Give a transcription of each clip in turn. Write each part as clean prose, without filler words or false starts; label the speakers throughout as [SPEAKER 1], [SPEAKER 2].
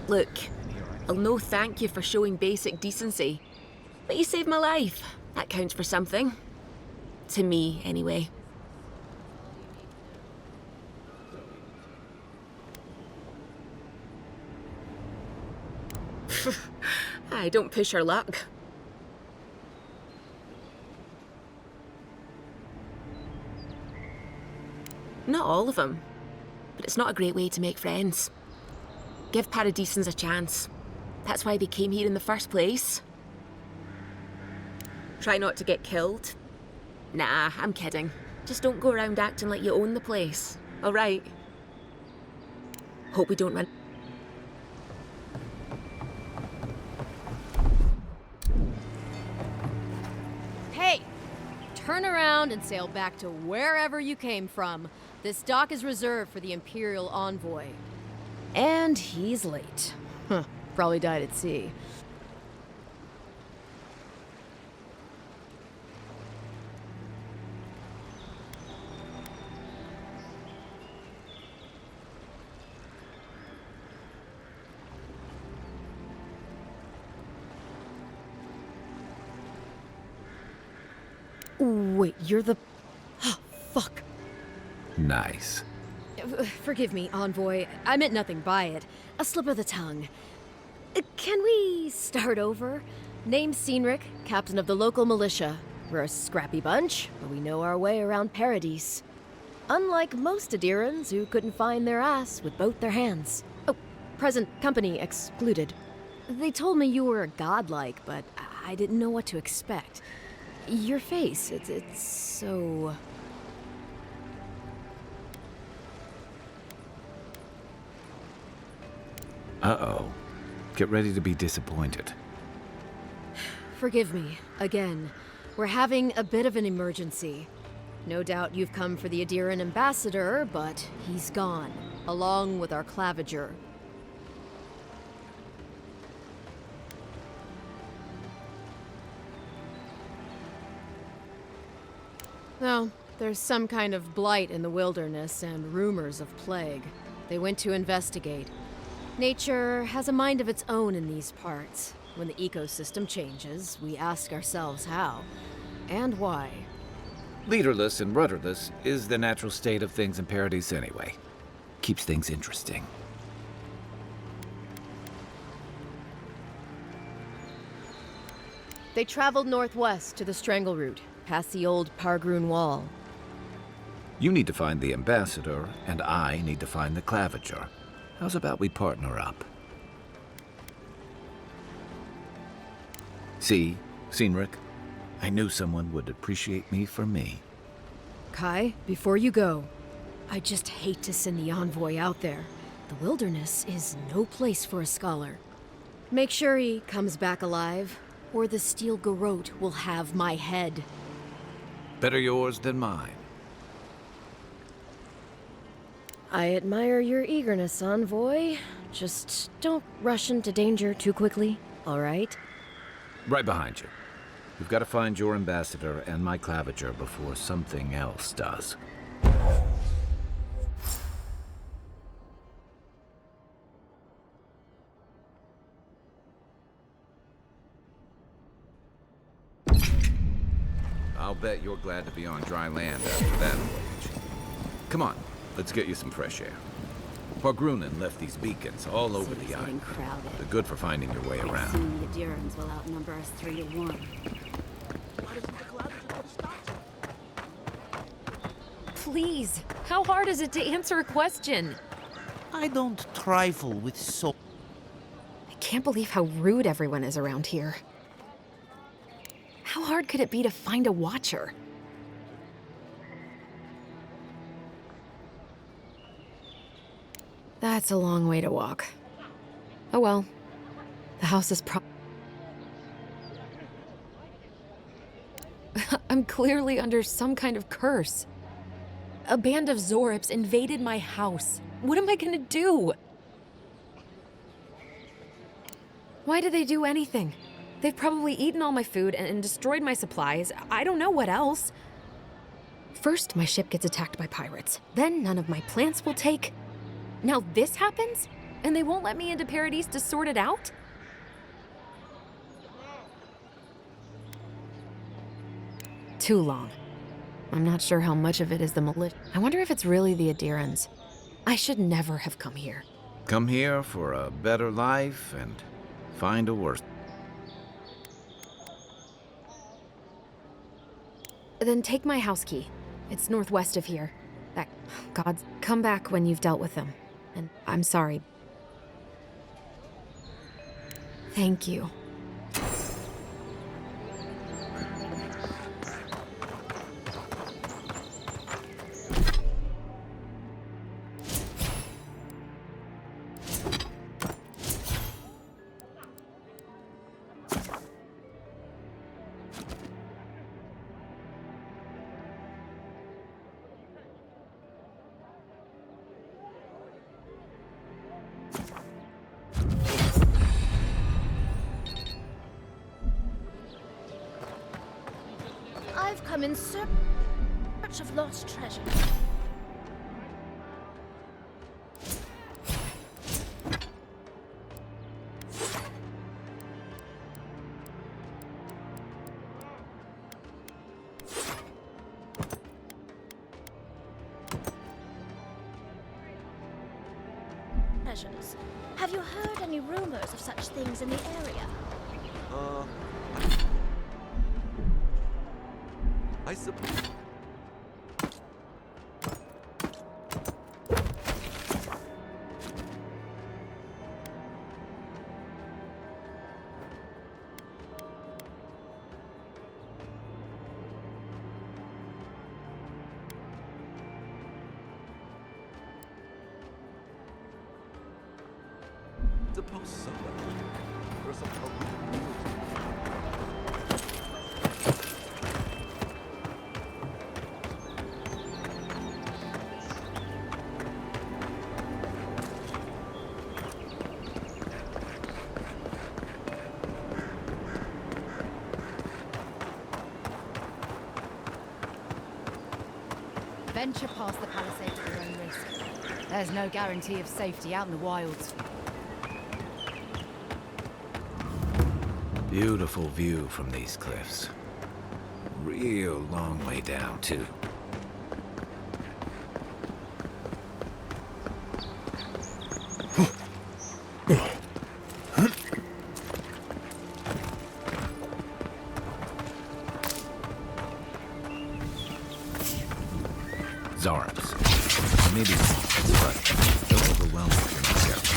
[SPEAKER 1] Look, I'll no thank you for showing basic decency. But you saved my life. That counts for something. To me, anyway. Aye, don't push our luck. Not all of them, but it's not a great way to make friends. Give paradisans a chance. That's why they came here in the first place. Try not to get killed. Nah, I'm kidding. Just don't go around acting like you own the place, alright? Hope we don't run...
[SPEAKER 2] Hey! Turn around and sail back to wherever you came from. This dock is reserved for the Imperial Envoy. And he's late. Huh, probably died at sea. Wait, you're the... Oh, fuck.
[SPEAKER 3] Nice.
[SPEAKER 2] Forgive me, Envoy. I meant nothing by it. A slip of the tongue. Can we start over? Name's Cynric, captain of the local militia. We're a scrappy bunch, but we know our way around Paradise. Unlike most Adirans who couldn't find their ass with both their hands. Oh, present company excluded. They told me you were godlike, but I didn't know what to expect. Your face, it's so...
[SPEAKER 3] Uh-oh. Get ready to be disappointed.
[SPEAKER 2] Forgive me, again. We're having a bit of an emergency. No doubt you've come for the Adiran ambassador, but he's gone, along with our claviger. No, there's some kind of blight in the wilderness and rumors of plague. They went to investigate. Nature has a mind of its own in these parts. When the ecosystem changes, we ask ourselves how and why.
[SPEAKER 3] Leaderless and rudderless is the natural state of things in Paradise anyway. Keeps things interesting.
[SPEAKER 2] They traveled northwest to the Strangle Route, past the old Pargroon Wall.
[SPEAKER 3] You need to find the ambassador, and I need to find the claviger. How's about we partner up? See, Cynric, I knew someone would appreciate me for me.
[SPEAKER 2] Kai, before you go, I just hate to send the envoy out there. The wilderness is no place for a scholar. Make sure he comes back alive, or the steel garrote will have my head.
[SPEAKER 3] Better yours than mine.
[SPEAKER 2] I admire your eagerness, Envoy. Just don't rush into danger too quickly, all right?
[SPEAKER 3] Right behind you. We've got to find your ambassador and my claviger before something else does. I'll bet you're glad to be on dry land after that voyage. Come on, let's get you some fresh air. Pargrunen left these beacons all over the island. They're good for finding your way around.
[SPEAKER 4] Soon the Adirans will outnumber us 3 to 1.
[SPEAKER 1] Please, how hard is it to answer a question?
[SPEAKER 5] I don't trifle with so...
[SPEAKER 1] I can't believe how rude everyone is around here. How hard could it be to find a watcher? That's a long way to walk. Oh well. The house is I'm clearly under some kind of curse. A band of Zorips invaded my house. What am I gonna do? Why did they do anything? They've probably eaten all my food and destroyed my supplies. I don't know what else. First, my ship gets attacked by pirates. Then none of my plants will take. Now this happens?
[SPEAKER 2] And they won't let me into Paradise to sort it out? Too long. I'm not sure how much of it is the militia. I wonder if it's really the Adirans. I should never have come here.
[SPEAKER 3] Come here for a better life and find a worse.
[SPEAKER 2] Then take my house key. It's northwest of here. God, come back when you've dealt with them. And I'm sorry. Thank you.
[SPEAKER 6] I've come in search of lost treasure. Treasures. Have you heard any rumors of such things in the area?
[SPEAKER 7] I suppose. Suppose so. There's some
[SPEAKER 4] Venture past the palisade at your own risk. There's no guarantee of safety out in the wilds.
[SPEAKER 3] Beautiful view from these cliffs. Real long way down, too. Zarps. Maybe not, but don't overwhelm me if you're not careful.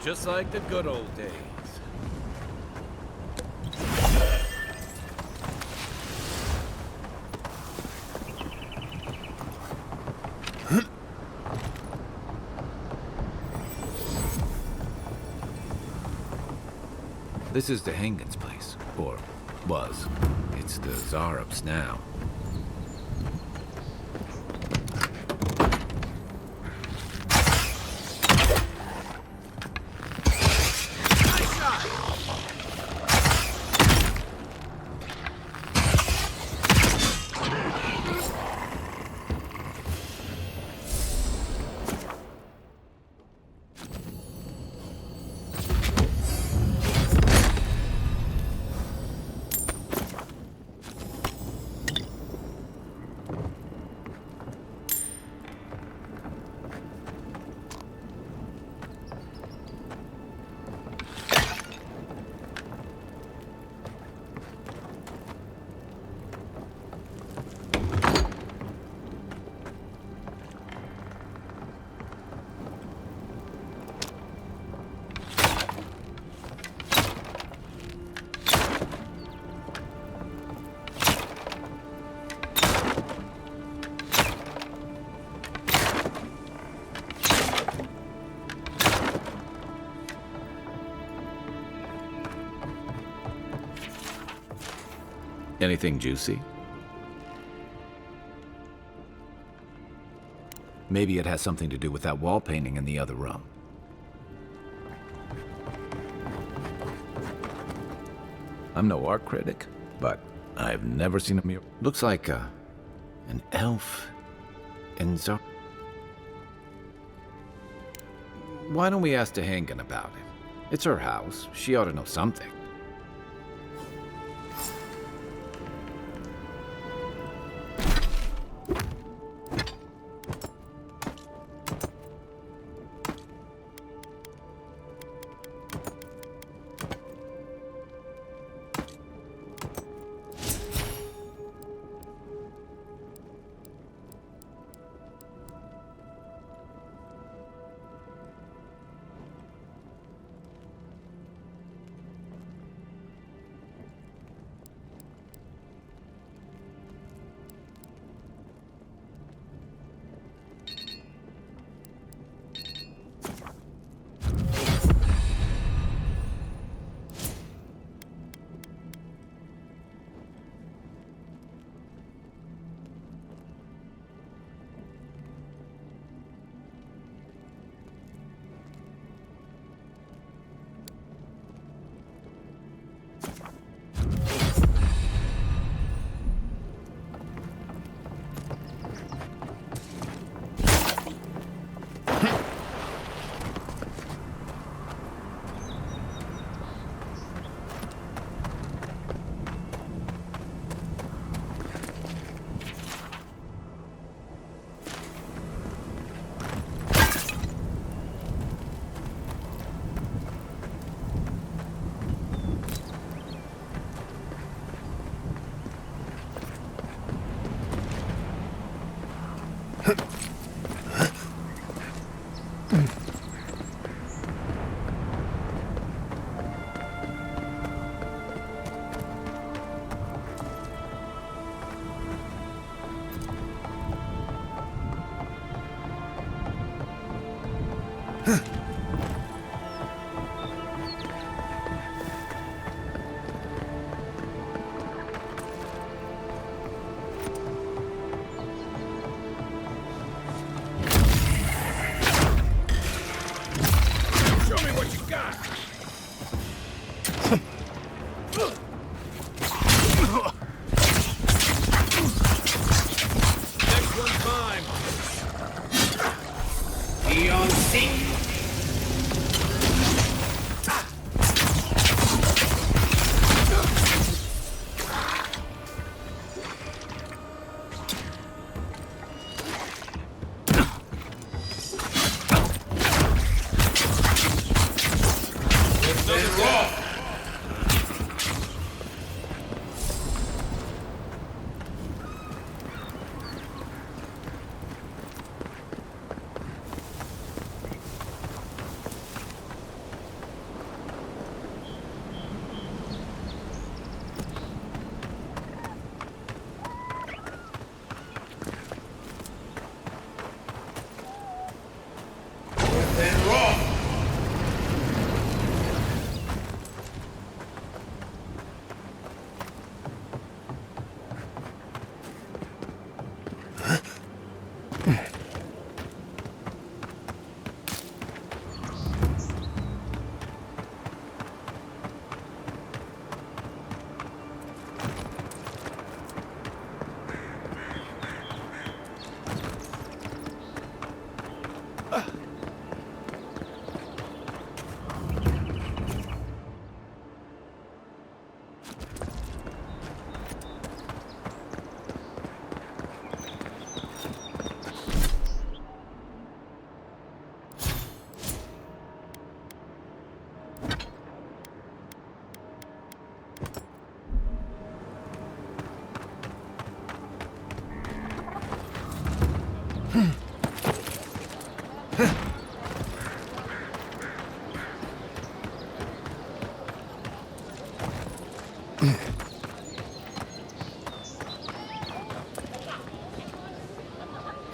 [SPEAKER 3] Just like the good old days. This is the Hengen's place, or was. It's the Zarup's now. Anything juicy? Maybe it has something to do with that wall painting in the other room. I'm no art critic, but I've never seen a mural. Looks like an elf in Zar. Why don't we ask Tehangan about it? It's her house. She ought to know something.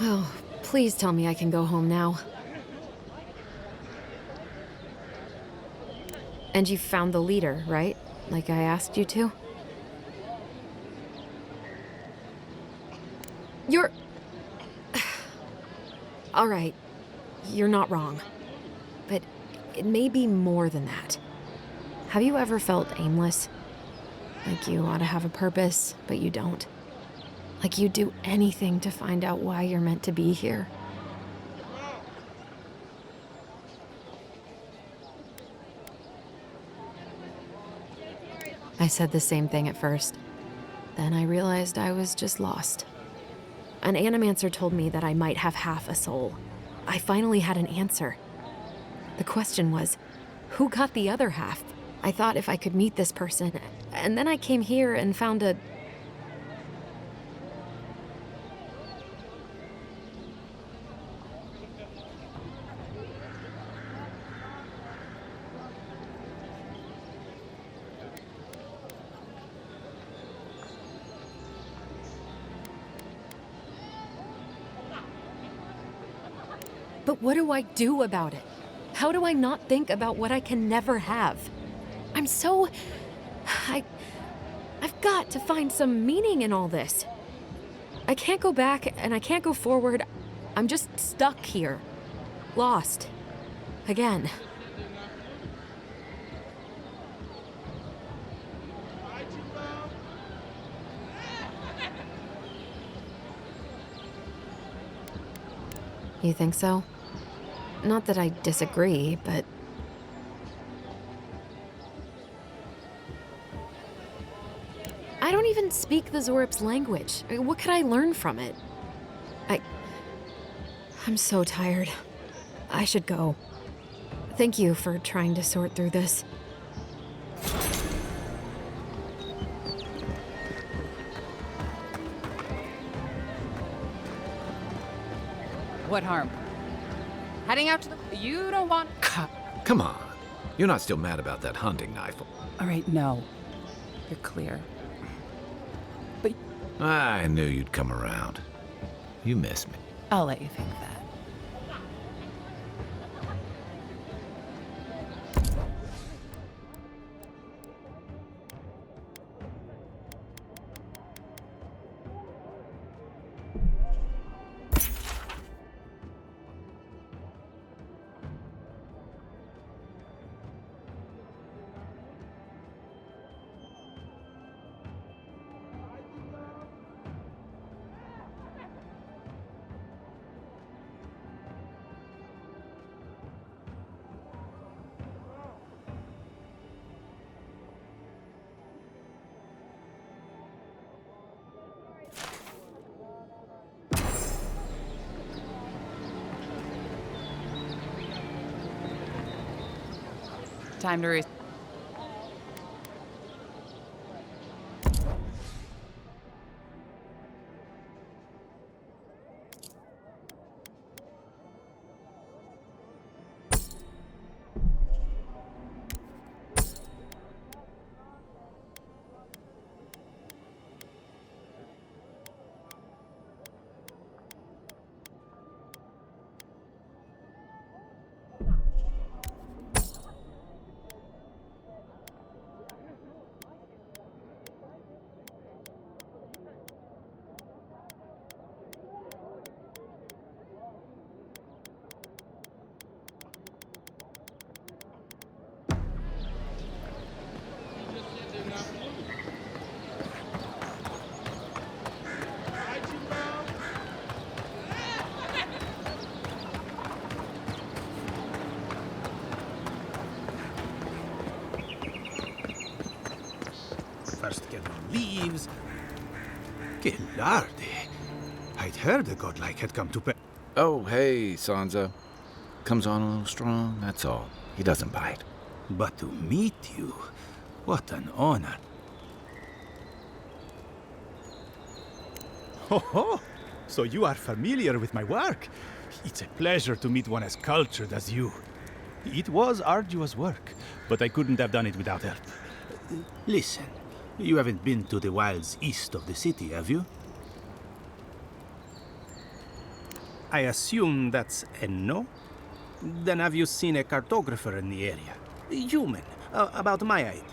[SPEAKER 2] Oh, please tell me I can go home now. And you found the leader, right? Like I asked you to? You're... All right, you're not wrong. But it may be more than that. Have you ever felt aimless? Like you ought to have a purpose, but you don't? Like you'd do anything to find out why you're meant to be here? I said the same thing at first. Then I realized I was just lost. An animancer told me that I might have half a soul. I finally had an answer. The question was, who got the other half? I thought if I could meet this person, and then I came here and found a... But what do I do about it? How do I not think about what I can never have? I'm so... I've got to find some meaning in all this. I can't go back and I can't go forward. I'm just stuck here. Lost. Again. You think so? Not that I disagree, but... I don't even speak the Zorip's language. I mean, what could I learn from it? I'm so tired. I should go. Thank you for trying to sort through this.
[SPEAKER 4] What harm? Heading out to the... You don't want...
[SPEAKER 3] Come on. You're not still mad about that hunting knife.
[SPEAKER 4] All right, no. You're clear. But...
[SPEAKER 3] I knew you'd come around. You miss me.
[SPEAKER 4] I'll let you think that. Time to
[SPEAKER 8] First gather leaves. Que larde. I'd heard the godlike had come to pay.
[SPEAKER 3] Oh, hey, Sansa. Comes on a little strong, that's all. He doesn't bite.
[SPEAKER 8] But to meet you, what an honor. Ho ho! So you are familiar with my work? It's a pleasure to meet one as cultured as you. It was arduous work, but I couldn't have done it without help. Listen, you haven't been to the wilds east of the city, have you? I assume that's a no? Then have you seen a cartographer in the area? Human, about my height.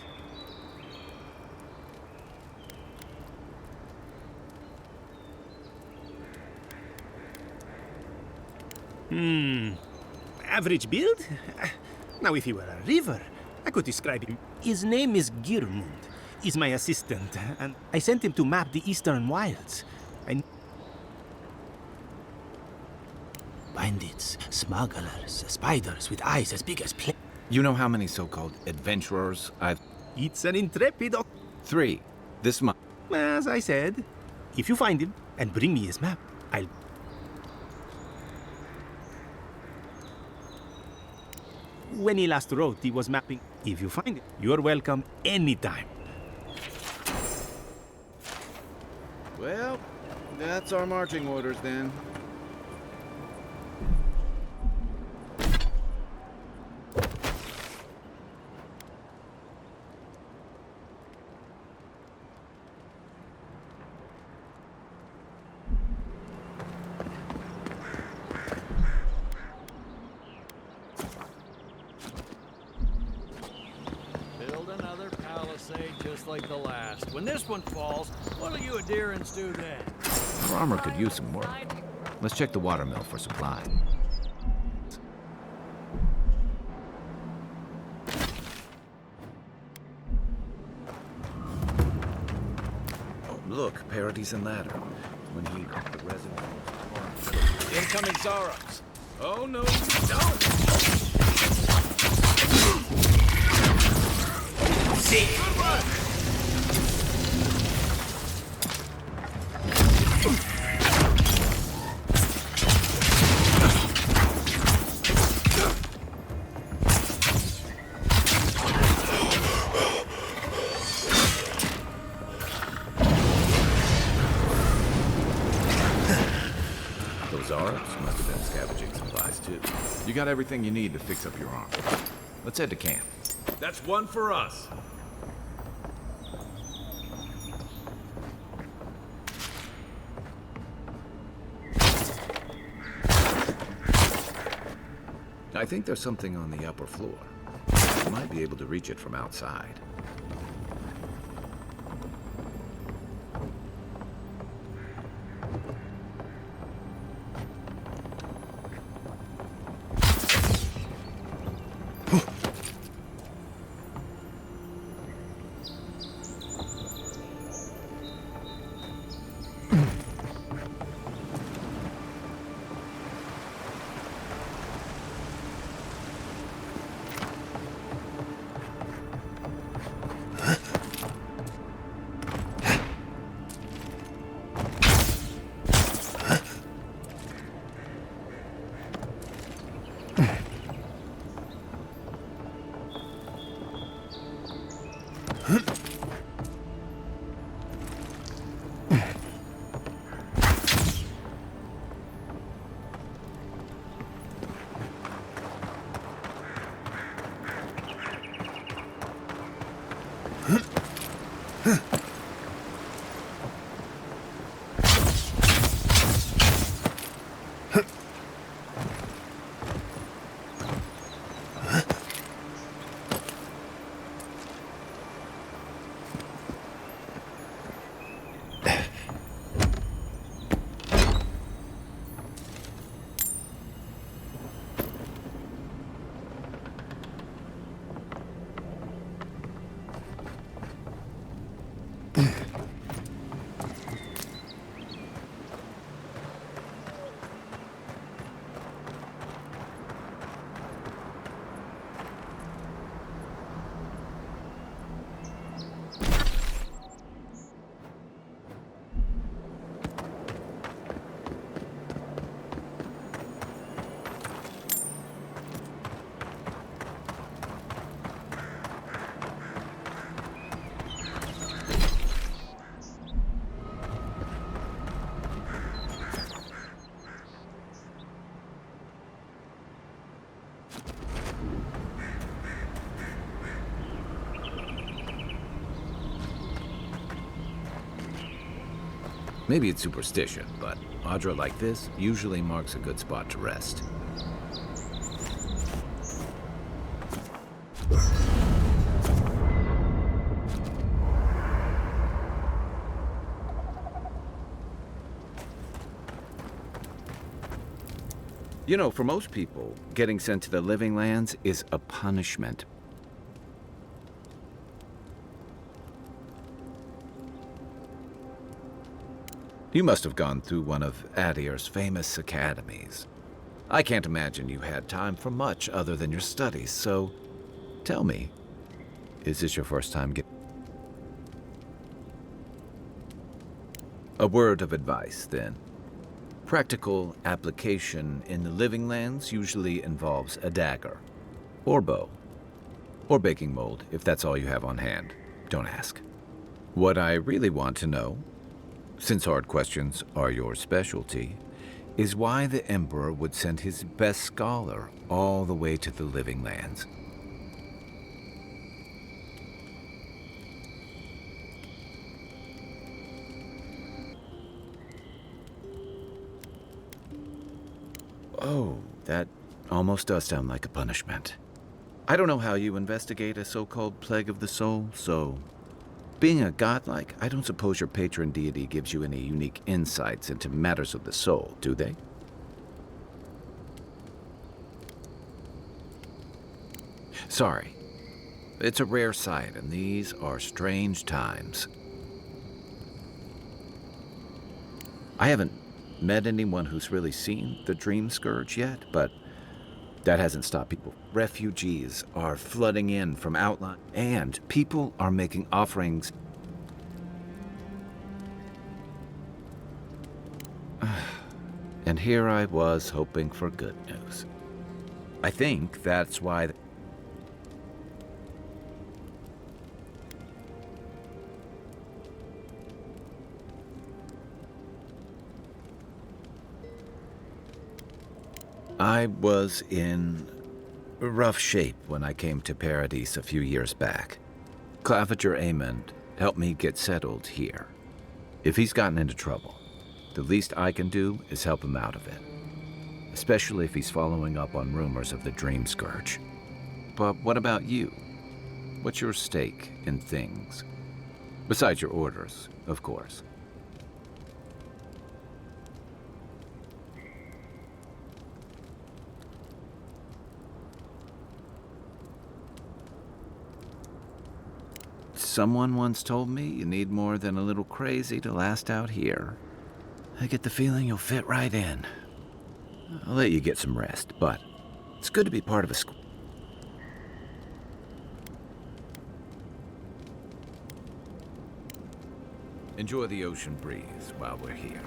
[SPEAKER 8] Average build? Now, if he were a river, I could describe him. His name is Girmund. He's my assistant, and I sent him to map the eastern wilds. Bandits, smugglers, spiders with eyes as big as
[SPEAKER 3] You know how many so-called adventurers I've...
[SPEAKER 8] It's an intrepid
[SPEAKER 3] 3. This month.
[SPEAKER 8] As I said, if you find him and bring me his map, I'll... When he last wrote, he was mapping. If you find it, you're welcome anytime.
[SPEAKER 3] Well, that's our marching orders then.
[SPEAKER 9] Build another palisade just like the last. When this one falls, what'll you adherents do then?
[SPEAKER 3] Our armor could use some work. Let's check the watermill for supply. Oh, look, Parody's and Ladder. When he... the resident...
[SPEAKER 9] Incoming Zaros.
[SPEAKER 3] Oh, no, don't!
[SPEAKER 9] Good work!
[SPEAKER 3] Those Arabs must have been scavenging supplies, too. You got everything you need to fix up your armor. Let's head to camp.
[SPEAKER 9] That's one for us.
[SPEAKER 3] I think there's something on the upper floor. You might be able to reach it from outside. Maybe it's superstition, but Audra like this usually marks a good spot to rest. You know, for most people, getting sent to the living lands is a punishment. You must have gone through one of Adir's famous academies. I can't imagine you had time for much other than your studies, so tell me, is this your first time A word of advice, then. Practical application in the living lands usually involves a dagger, or bow, or baking mold, if that's all you have on hand. Don't ask. What I really want to know, since hard questions are your specialty, is why the Emperor would send his best scholar all the way to the living lands. Oh, that almost does sound like a punishment. I don't know how you investigate a so-called plague of the soul, so being a godlike, I don't suppose your patron deity gives you any unique insights into matters of the soul, do they? Sorry. It's a rare sight, and these are strange times. I haven't met anyone who's really seen the Dream Scourge yet, but that hasn't stopped people. Refugees are flooding in from outlying, and people are making offerings. And here I was hoping for good news. I think that's why I was in rough shape when I came to Paradise a few years back. Claviger Amond helped me get settled here. If he's gotten into trouble, the least I can do is help him out of it. Especially if he's following up on rumors of the Dream Scourge. But what about you? What's your stake in things? Besides your orders, of course. Someone once told me you need more than a little crazy to last out here. I get the feeling you'll fit right in. I'll let you get some rest, but it's good to be part of a school. Enjoy the ocean breeze while we're here.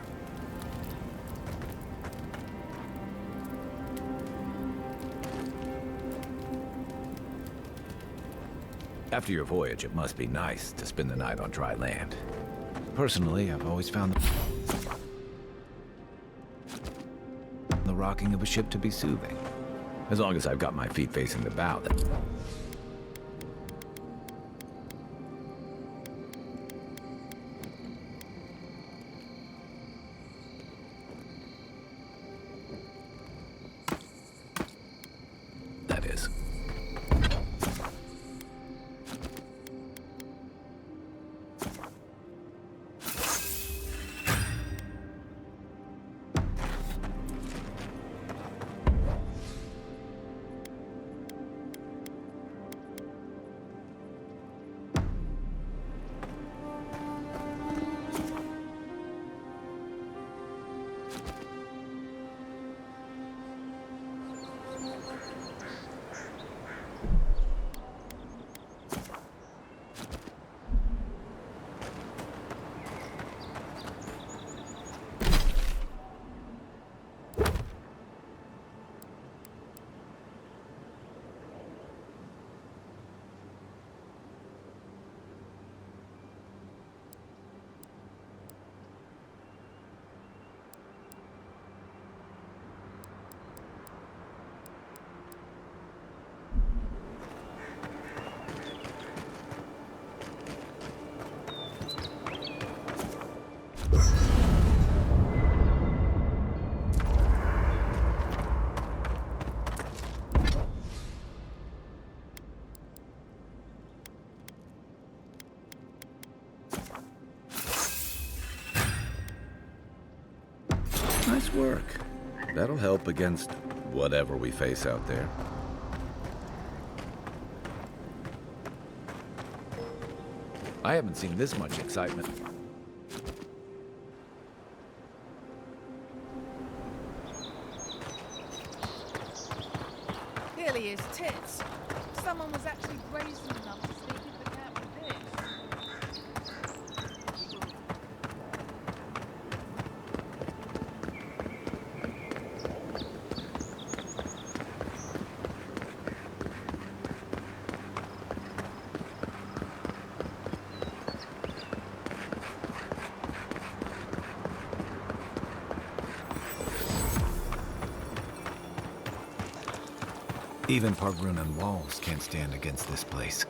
[SPEAKER 3] After your voyage, it must be nice to spend the night on dry land. Personally, I've always found the rocking of a ship to be soothing. As long as I've got my feet facing the bow, then. That is. Nice work. That'll help against whatever we face out there.
[SPEAKER 10] I haven't seen this much excitement.
[SPEAKER 4] Clearly his tits. Someone was actually brazen enough to sneak into the camp with this.
[SPEAKER 3] Even Pargrunan walls can't stand against this place.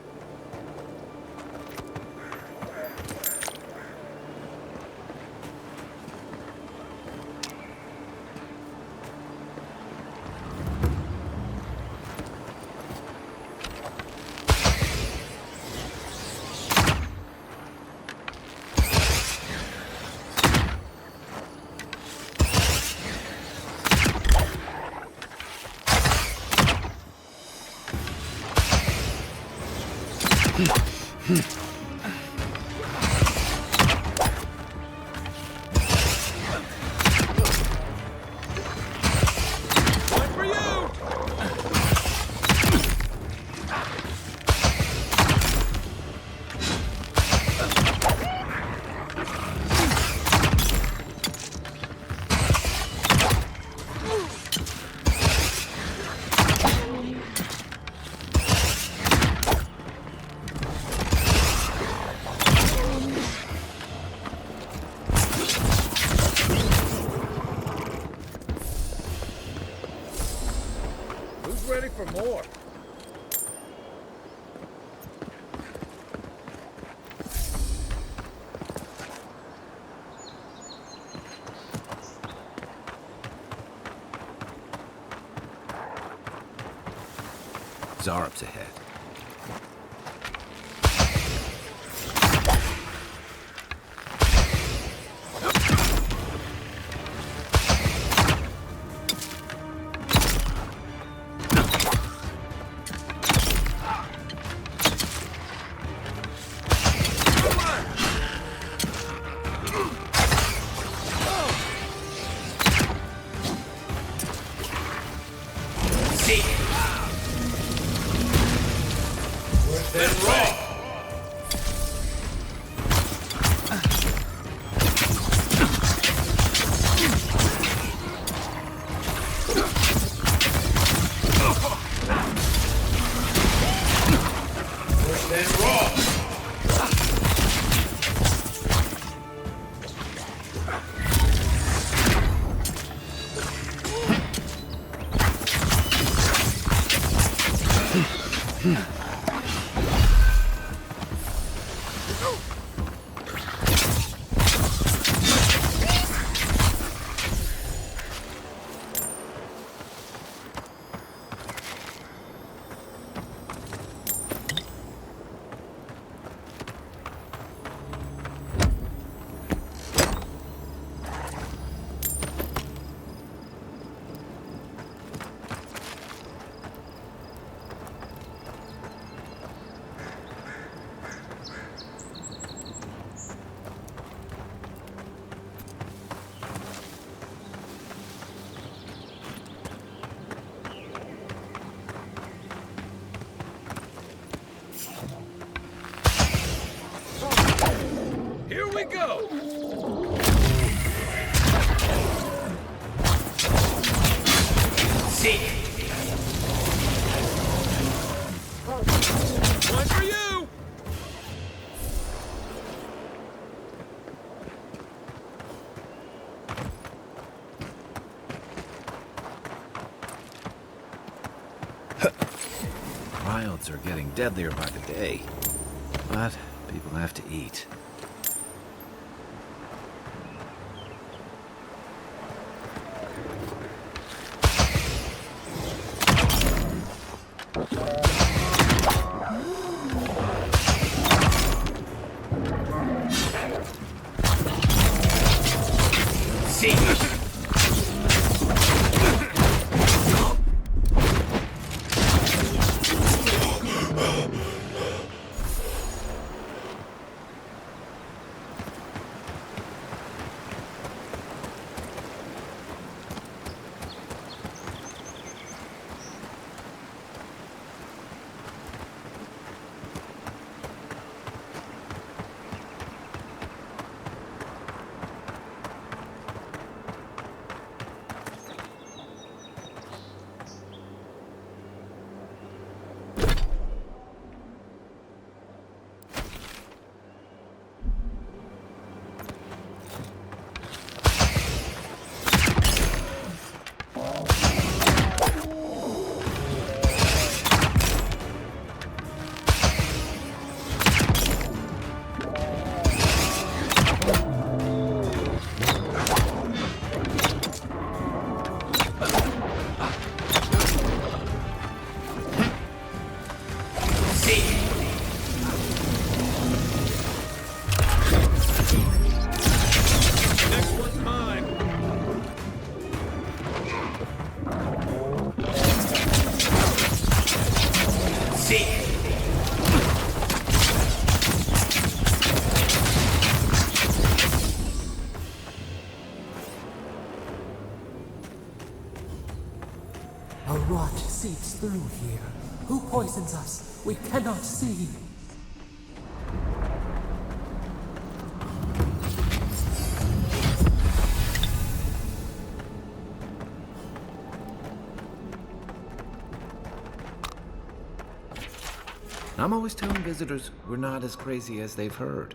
[SPEAKER 10] Ready for more.
[SPEAKER 3] Zarup's ahead.
[SPEAKER 10] Here we go! One for you!
[SPEAKER 3] Wilds are getting deadlier by the day, but people have to eat.
[SPEAKER 11] A rot seeps through here. Who poisons us? We cannot see.
[SPEAKER 3] I'm always telling visitors we're not as crazy as they've heard.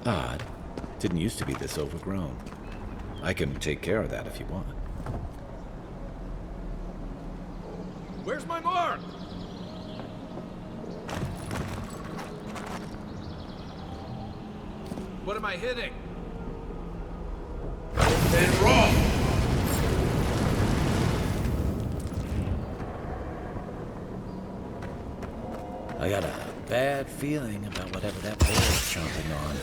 [SPEAKER 3] Odd. Didn't used to be this overgrown. I can take care of that if you want.
[SPEAKER 10] Where's my mark? What am I hitting? Then wrong!
[SPEAKER 3] I got a bad feeling about whatever that bear's chomping on.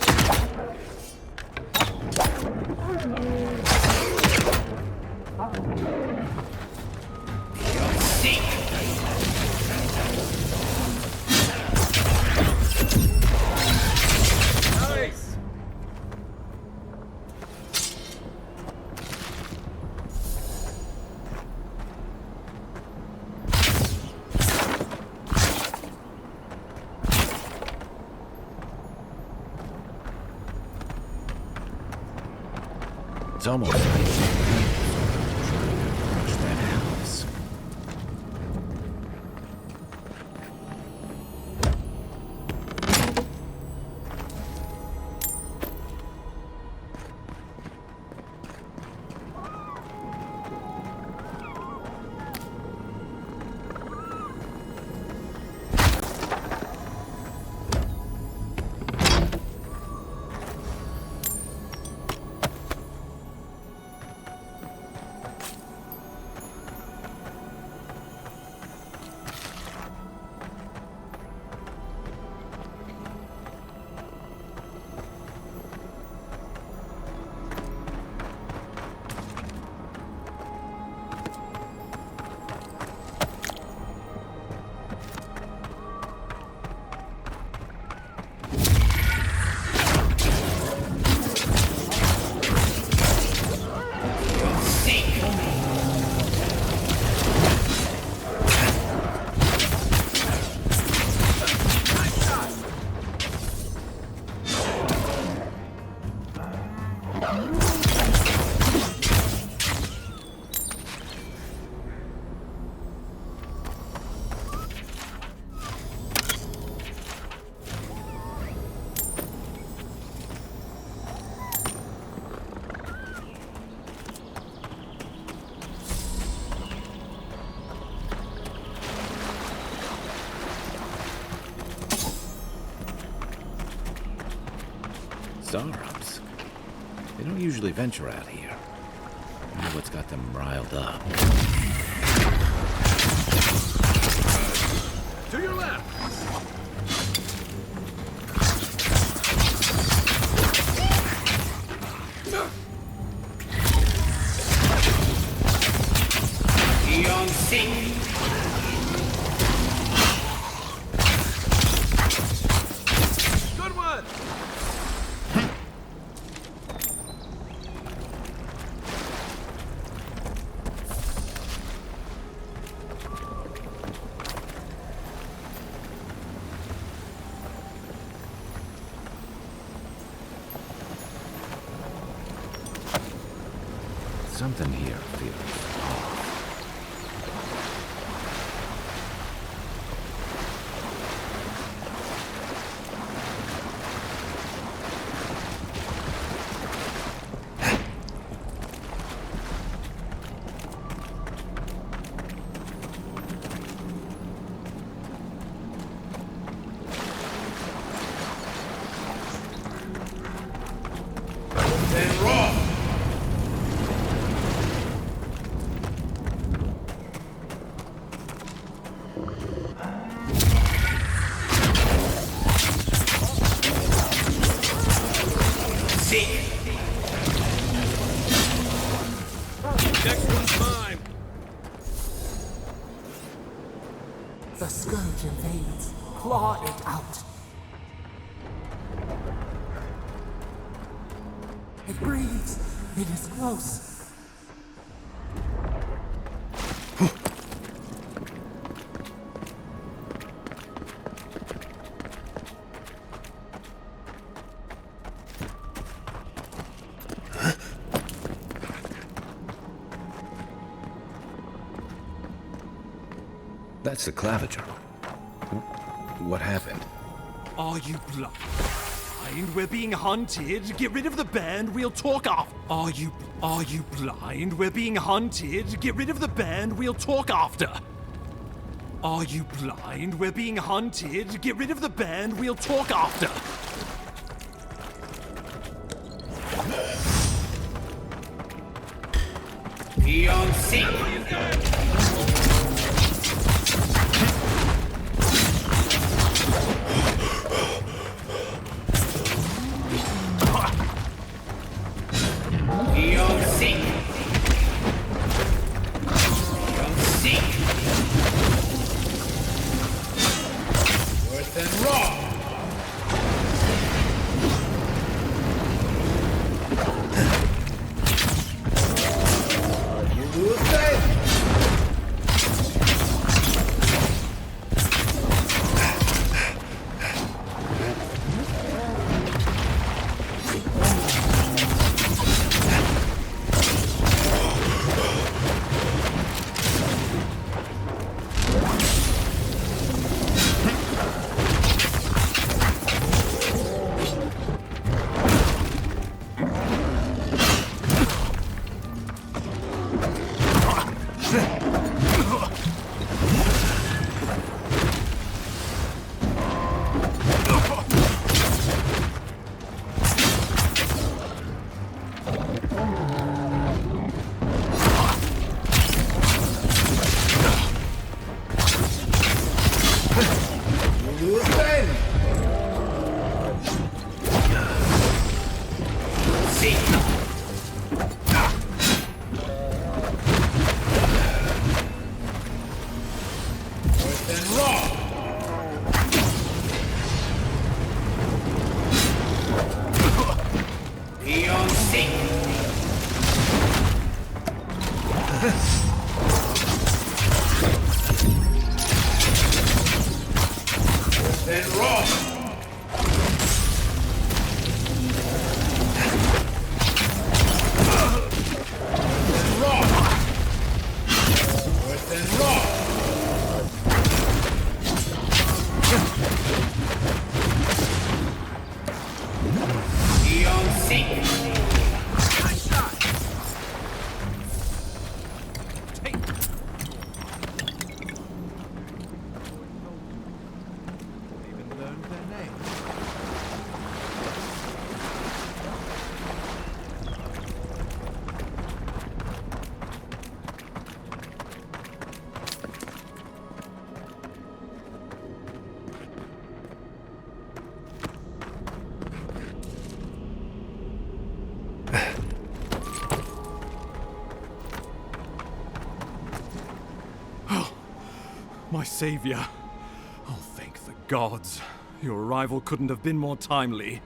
[SPEAKER 10] Nice!
[SPEAKER 3] It's almost like that house. Zarops. They don't usually venture out here. I wonder what's got them riled up.
[SPEAKER 10] To your left!
[SPEAKER 12] Eon
[SPEAKER 10] Good one!
[SPEAKER 3] Something here feels off.
[SPEAKER 10] Then raw! Next one's mine.
[SPEAKER 11] The scourge invades. Claw it out. It breathes. It is close.
[SPEAKER 3] That's the claviger. What happened?
[SPEAKER 9] Are you blind? We're being hunted. Get rid of the band. We'll talk after. Are you blind? We're being hunted. Get rid of the band. We'll talk after. Are you blind? We're being hunted. Get rid of the band. We'll talk after.
[SPEAKER 10] Beyond sync. Beyond sync. Beyond sync. Worse than raw. You will say.
[SPEAKER 9] Even learned that. my savior. Oh, thank the gods. Your arrival couldn't have been more timely.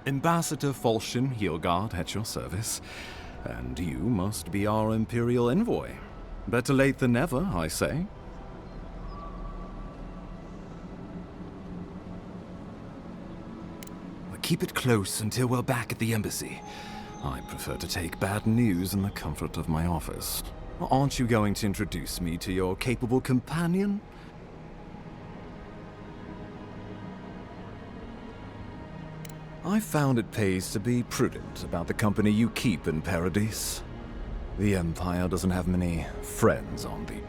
[SPEAKER 9] Ambassador Falchion Hildgard at your service. And you must be our Imperial envoy. Better late than never, I say. Keep it close until we're back at the embassy. I prefer to take bad news in the comfort of my office. Aren't you going to introduce me to your capable companion? I found it pays to be prudent about the company you keep in Paradise. The Empire doesn't have many friends on the...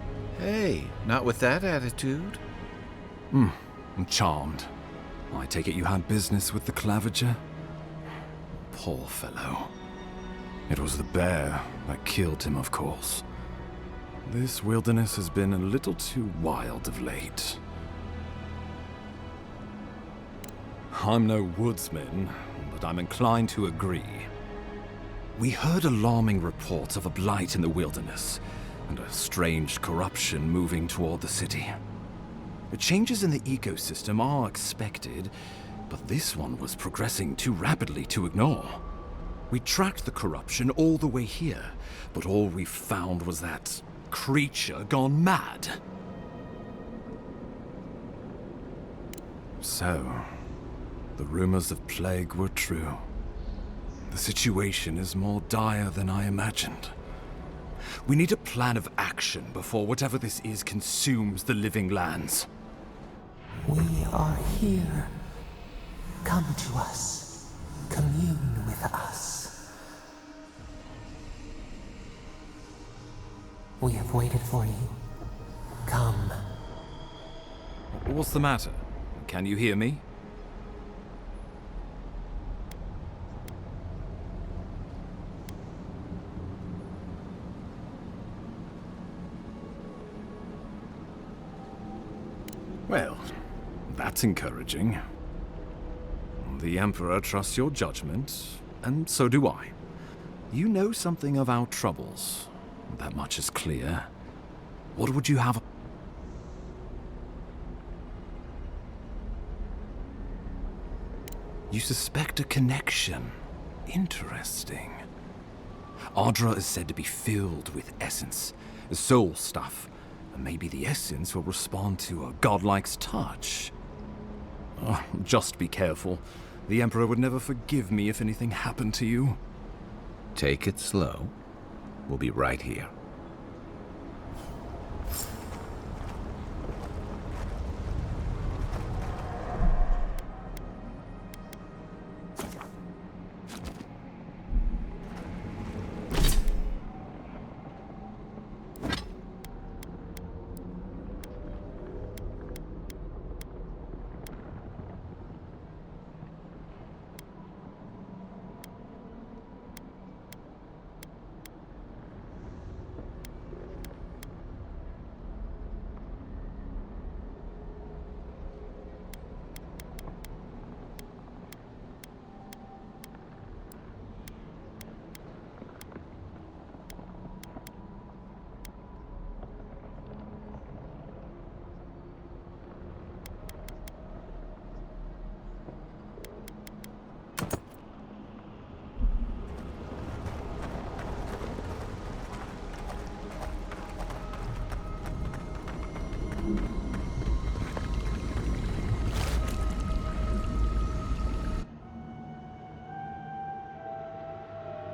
[SPEAKER 3] Hey, not with that attitude.
[SPEAKER 9] I'm charmed. I take it you had business with the Clavager? Poor fellow. It was the bear that killed him, of course. This wilderness has been a little too wild of late. I'm no woodsman, but I'm inclined to agree. We heard alarming reports of a blight in the wilderness, and a strange corruption moving toward the city. The changes in the ecosystem are expected, but this one was progressing too rapidly to ignore. We tracked the corruption all the way here, but all we found was that creature gone mad. So, the rumors of plague were true. The situation is more dire than I imagined. We need a plan of action before whatever this is consumes the living lands.
[SPEAKER 11] We are here. Come to us. Commune with us. We have waited for you. Come.
[SPEAKER 9] What's the matter? Can you hear me? Well, that's encouraging. The Emperor trusts your judgment, and so do I. You know something of our troubles. That much is clear. What would you have? You suspect a connection. Interesting. Ardra is said to be filled with essence, soul stuff. Maybe the essence will respond to a godlike's touch. Oh, just be careful. The Emperor would never forgive me if anything happened to you.
[SPEAKER 3] Take it slow. We'll be right here.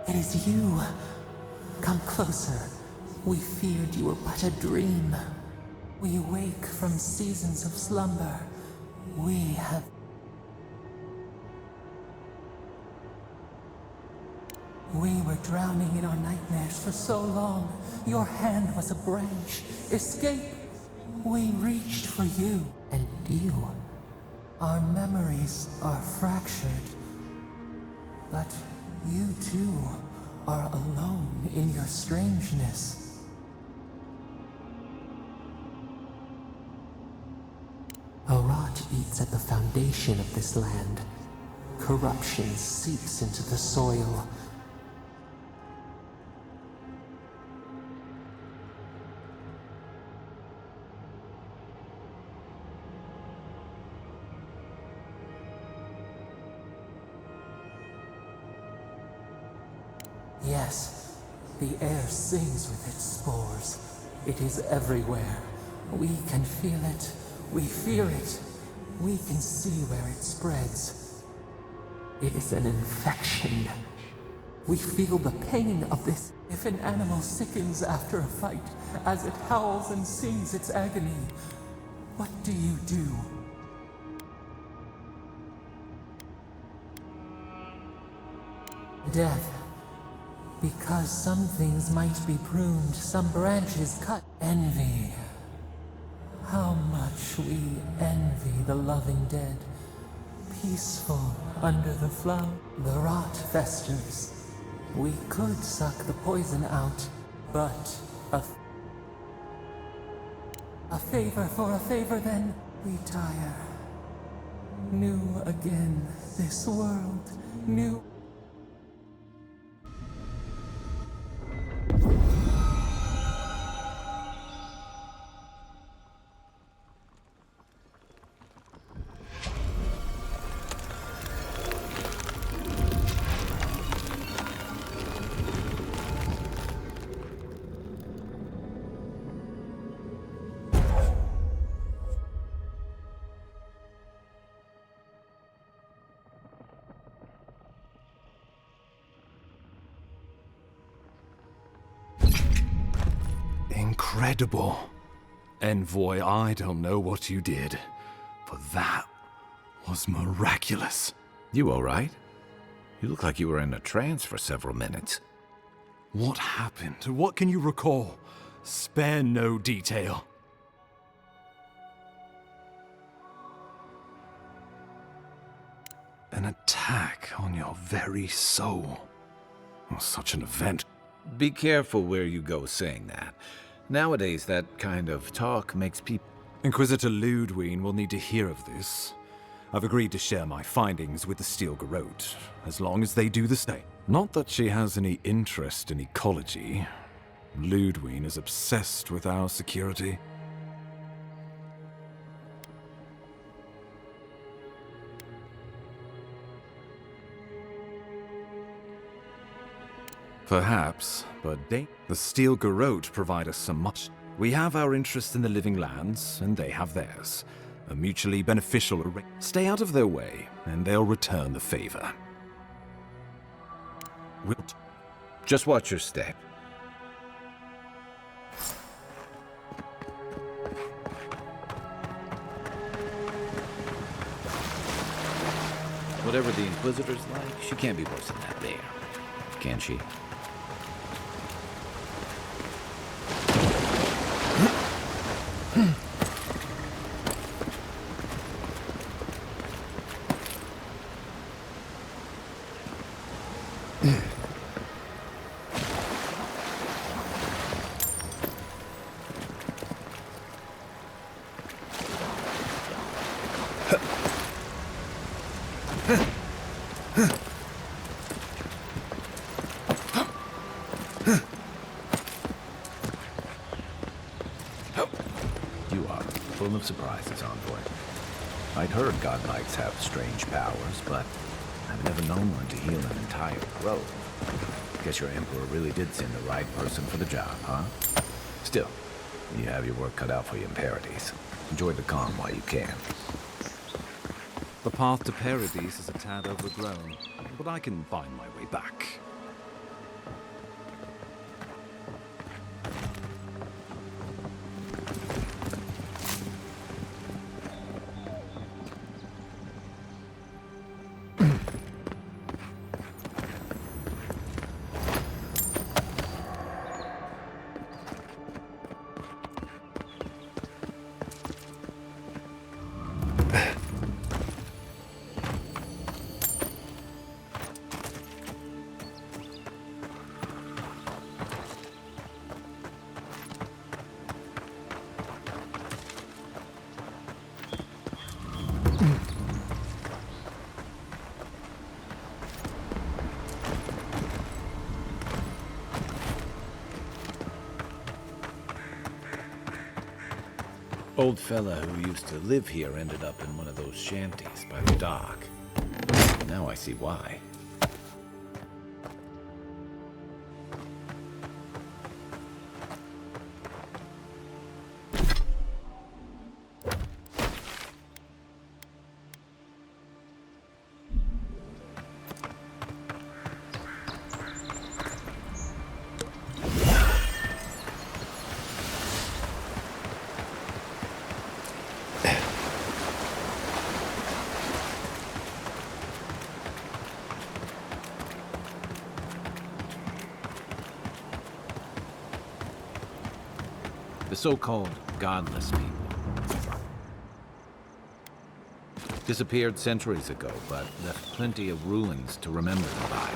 [SPEAKER 11] It is you. Come closer. We feared you were but a dream. We wake from seasons of slumber. We have... We were drowning in our nightmares for so long. Your hand was a branch. Escape! We reached for you. And you. Our memories are fractured. But you too are alone in your strangeness. A rot eats at the foundation of this land. Corruption seeps into the soil. Yes, the air sings with its spores. It is everywhere. We can feel it. We fear it. We can see where it spreads. It is an infection. We feel the pain of this. If an animal sickens after a fight, as it howls and sings its agony, what do you do? Death. Because some things might be pruned, some branches cut. Envy. How much we envy the loving dead. Peaceful under the flower. The rot festers. We could suck the poison out, but a favor for a favor, then we tire. New again, this world, new.
[SPEAKER 9] Incredible. Envoy, I don't know what you did, but that was miraculous.
[SPEAKER 3] You all right? You look like you were in a trance for several minutes.
[SPEAKER 9] What happened? What can you recall? Spare no detail. An attack on your very soul. Oh, such an event.
[SPEAKER 3] Be careful where you go saying that. Nowadays, that kind of talk makes people...
[SPEAKER 9] Inquisitor Ludwig will need to hear of this. I've agreed to share my findings with the Steel Garrote, as long as they do the same. Not that she has any interest in ecology. Ludwig is obsessed with our security. Perhaps, but the Steel Garrote provide us some much. We have our interest in the living lands, and they have theirs. A mutually beneficial arrangement. Stay out of their way, and they'll return the favor.
[SPEAKER 3] Just watch your step. Whatever the Inquisitor's like, she can't be worse than that bear. Can she? You are full of surprises, Envoy. I'd heard God Knights have strange powers, but I've never known one to heal an entire grove. Guess your Emperor really did send the right person for the job, huh? Still, you have your work cut out for you in Paradise. Enjoy the calm while you can.
[SPEAKER 9] The path to Paradise is a tad overgrown, but I can find my way back.
[SPEAKER 3] Old fella who used to live here ended up in one of those shanties by the dock. Now I see why. The so-called godless people. Disappeared centuries ago, but left plenty of rulings to remember them by.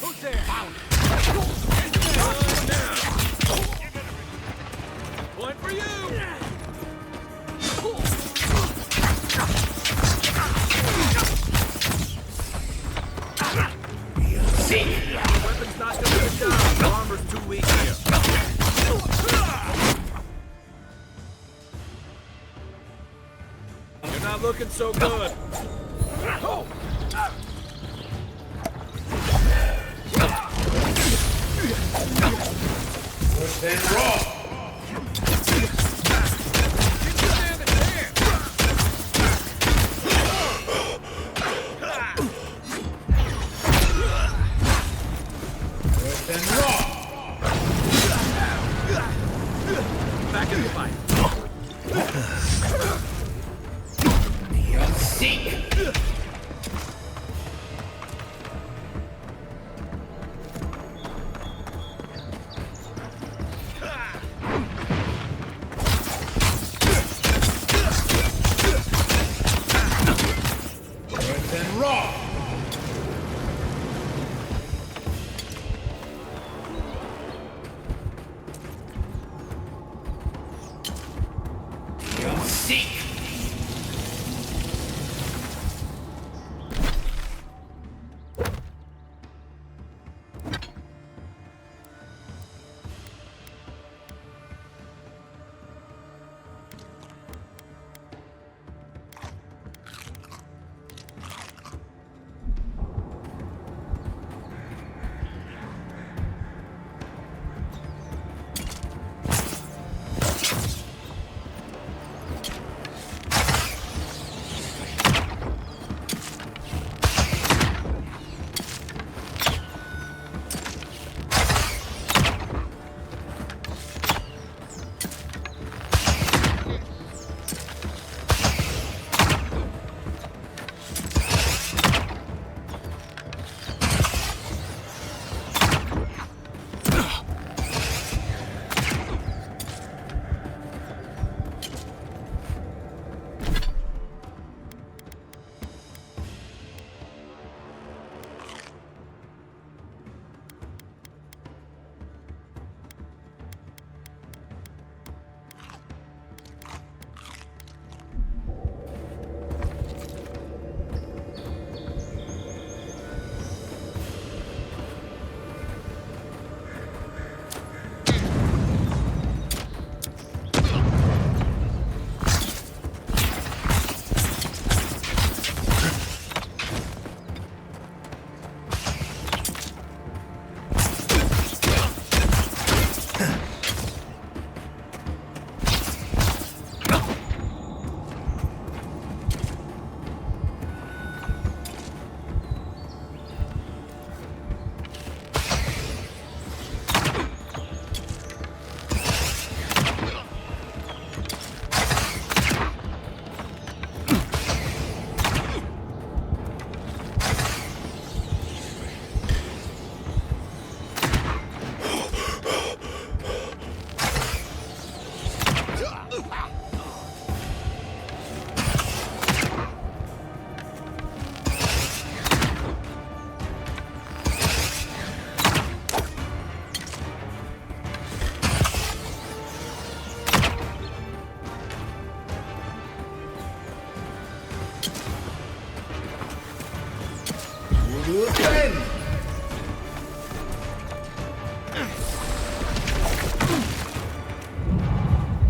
[SPEAKER 7] Who's there? Point for you! Weapon's not doing the job. The armor's too weak here. You're not looking so good.
[SPEAKER 10] Push and roll.
[SPEAKER 7] Back in the fight.
[SPEAKER 10] You'll see.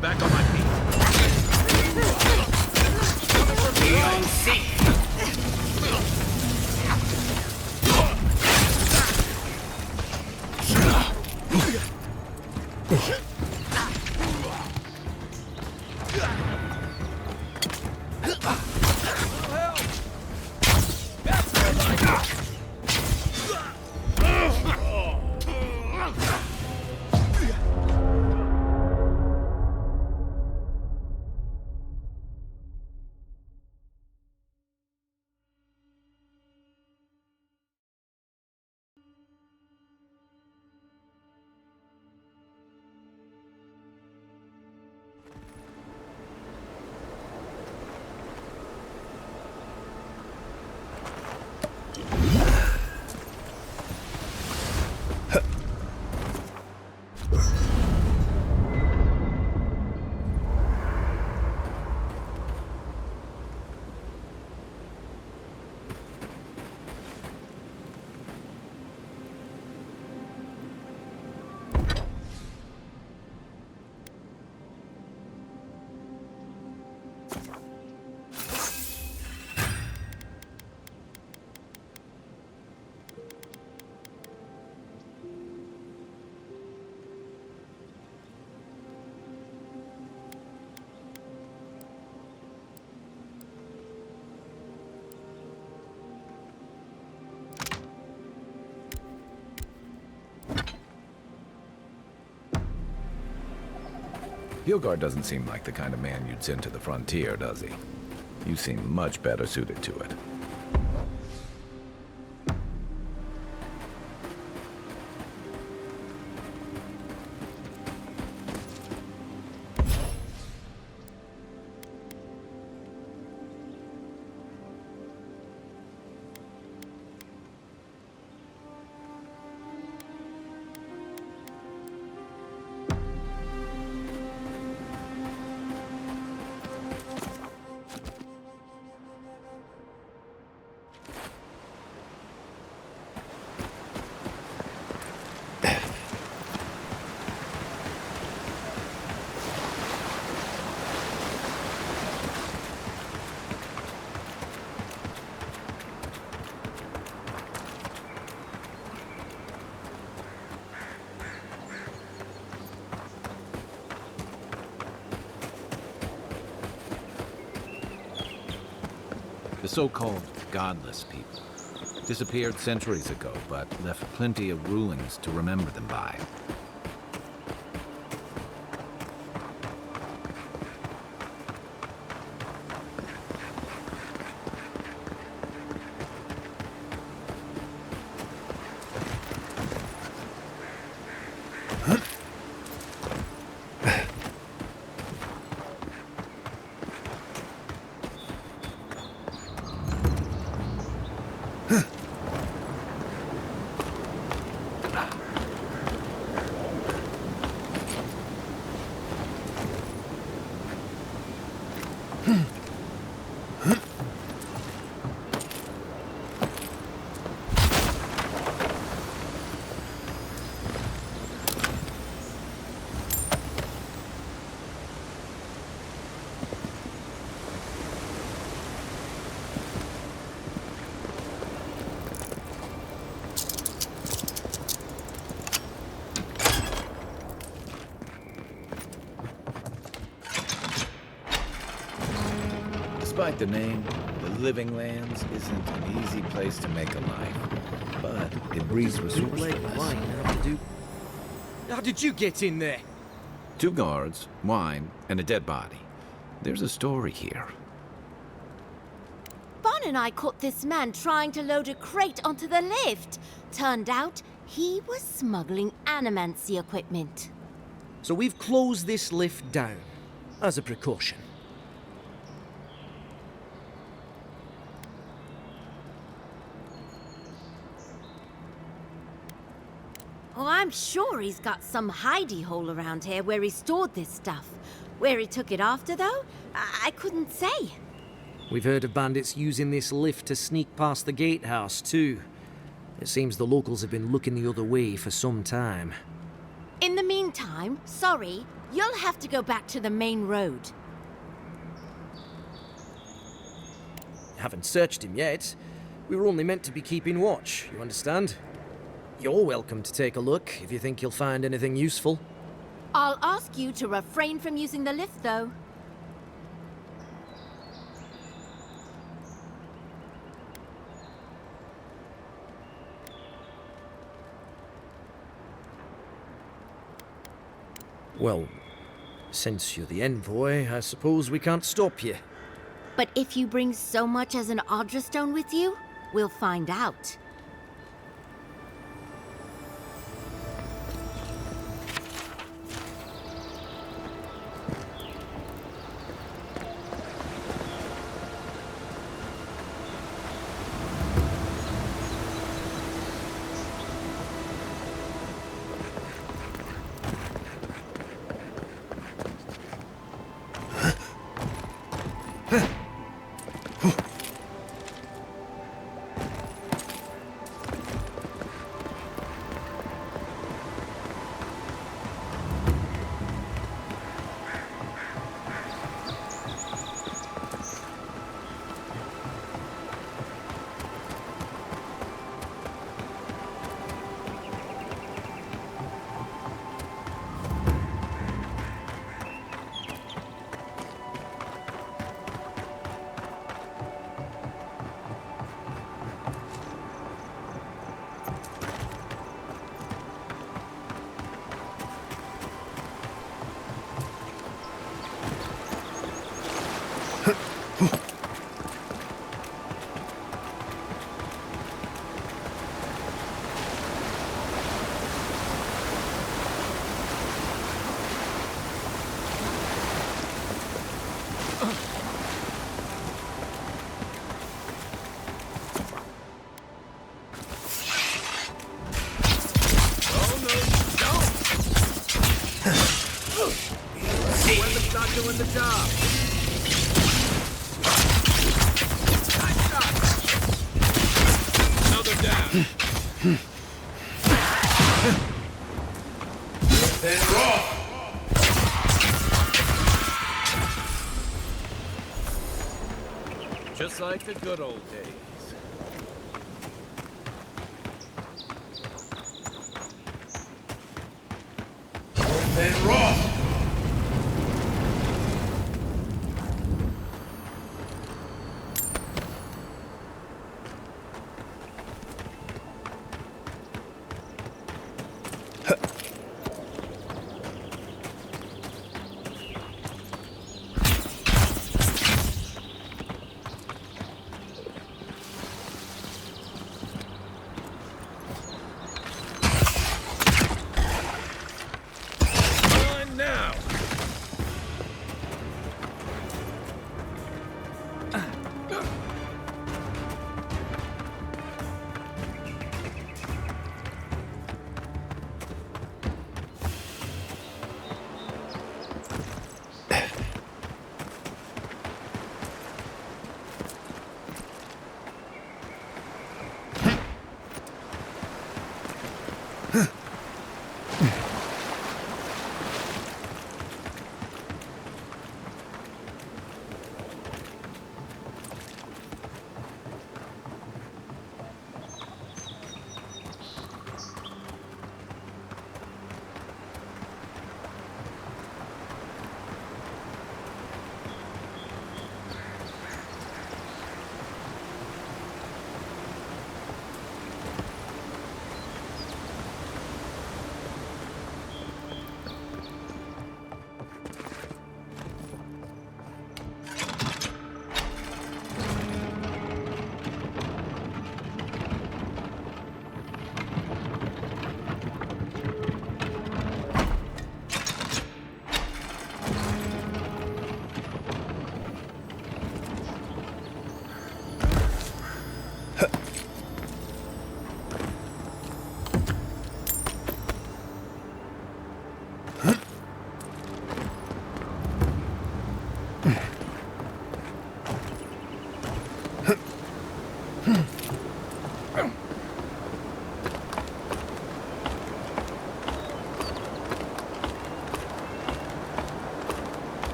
[SPEAKER 7] Back on my feet.
[SPEAKER 10] Beyond seek.
[SPEAKER 3] Hilgard doesn't seem like the kind of man you'd send to the frontier, does he? You seem much better suited to it. The so-called godless people disappeared centuries ago, but left plenty of rulings to remember them by. Despite the name, the Living Lands isn't an easy place to make a life, but it breeds resourcefulness.
[SPEAKER 12] How did you get in there?
[SPEAKER 3] 2 guards, wine, and a dead body. There's a story here.
[SPEAKER 6] Bon and I caught this man trying to load a crate onto the lift. Turned out he was smuggling animancy equipment.
[SPEAKER 12] So we've closed this lift down, as a precaution.
[SPEAKER 6] Oh, I'm sure he's got some hidey hole around here where he stored this stuff. Where he took it after, though, I couldn't say.
[SPEAKER 12] We've heard of bandits using this lift to sneak past the gatehouse, too. It seems the locals have been looking the other way for some time.
[SPEAKER 6] In the meantime, sorry, you'll have to go back to the main road.
[SPEAKER 12] Haven't searched him yet. We were only meant to be keeping watch, you understand? You're welcome to take a look if you think you'll find anything useful.
[SPEAKER 6] I'll ask you to refrain from using the lift, though.
[SPEAKER 12] Well, since you're the envoy, I suppose we can't stop you.
[SPEAKER 6] But if you bring so much as an Audra stone with you, we'll find out.
[SPEAKER 7] Doing the job. Nice shot. Another down. Then raw. Just like the good old days. Then raw.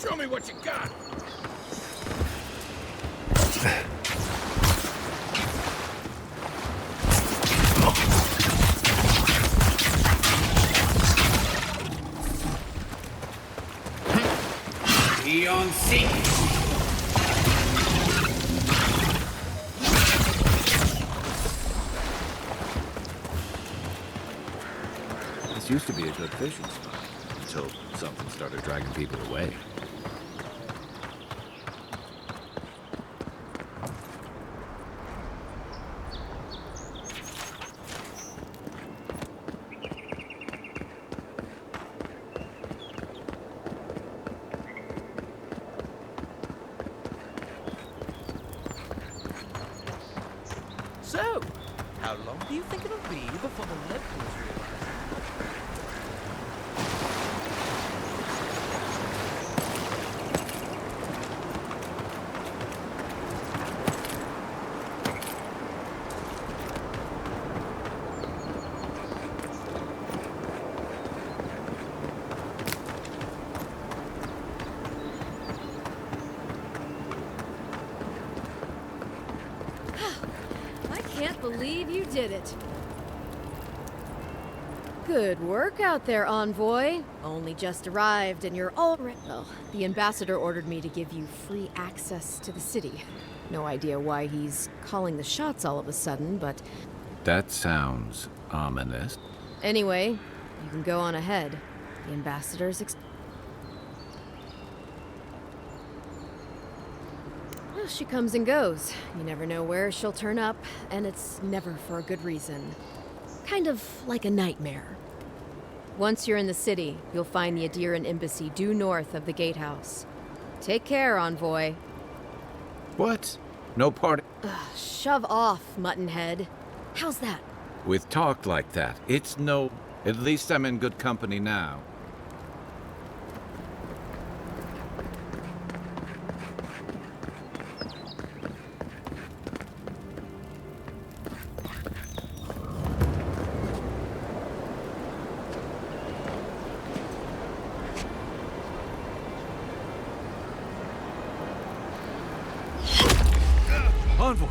[SPEAKER 7] Show me what you got.
[SPEAKER 10] Beyond seek.
[SPEAKER 3] This used to be a good fishing spot until something started dragging people away.
[SPEAKER 5] So, how long do you think it'll be before the locals realize?
[SPEAKER 2] I can't believe you did it. Good work out there, Envoy. Only just arrived and you're already... Well, the ambassador ordered me to give you free access to the city. No idea why he's calling the shots all of a sudden, but...
[SPEAKER 3] That sounds ominous.
[SPEAKER 2] Anyway, you can go on ahead. The ambassador's... Well, she comes and goes. You never know where she'll turn up, and it's never for a good reason. Kind of like a nightmare. Once you're in the city, you'll find the Adiran embassy due north of the gatehouse. Take care, Envoy.
[SPEAKER 3] What? No party?
[SPEAKER 2] Shove off, Muttonhead. How's that?
[SPEAKER 3] With talk like that, it's no... At least I'm in good company now.
[SPEAKER 9] Envoy!